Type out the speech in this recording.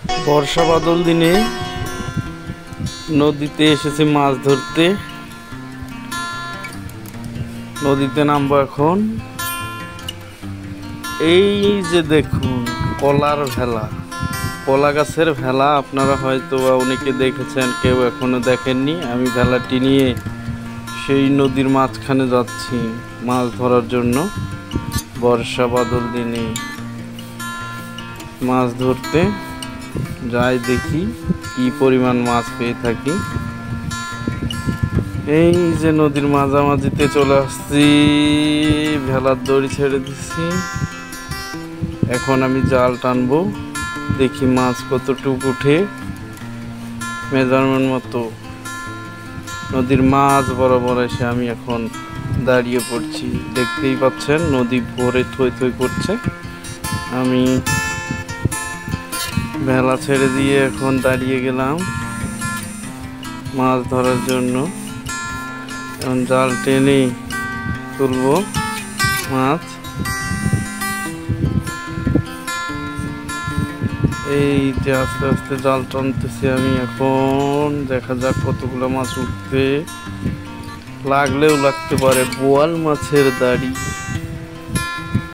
বর্ষা বাদল দিনে নদীতে এসেছি মাছ ধরতে। নদীতে নামবো এখন। এই যে দেখুন কলার ভেলা, কলা গাছের ভেলা। আপনারা হয়তো অনেকে দেখেছেন, কেউ এখনো দেখেননি। আমি ভেলাটি নিয়ে সেই নদীর মাঝখানে যাচ্ছি মাছ ধরার জন্য। বর্ষা বাদল দিনে মাছ ধরতে যাই, দেখি কি পরিমাণ মাছ পেয়ে থাকি। এই যে নদীর মাঝামাঝিতে চলে আসছি, ভেলার দড়ি ছেড়ে দিচ্ছি। এখন আমি জাল টানবো, দেখি মাছ কতটুকু উঠে। মেজারমেন্ট মতো নদীর মাছ বরাবর এসে আমি এখন দাঁড়িয়ে পড়ছি। দেখতেই পাচ্ছেন নদী ভরে থই থই করছে। আমি ভেলা ছেড়ে দিয়ে এখন দাঁড়িয়ে গেলাম মাছ ধরার জন্য। এখন জাল টেনে তুলবো মাছ। এই যে আস্তে আস্তে জাল টানতেছি আমি এখন। দেখা যাক কতগুলো মাছ উঠবে, লাগলেও লাগতে পারে বোয়াল মাছের দাড়ি।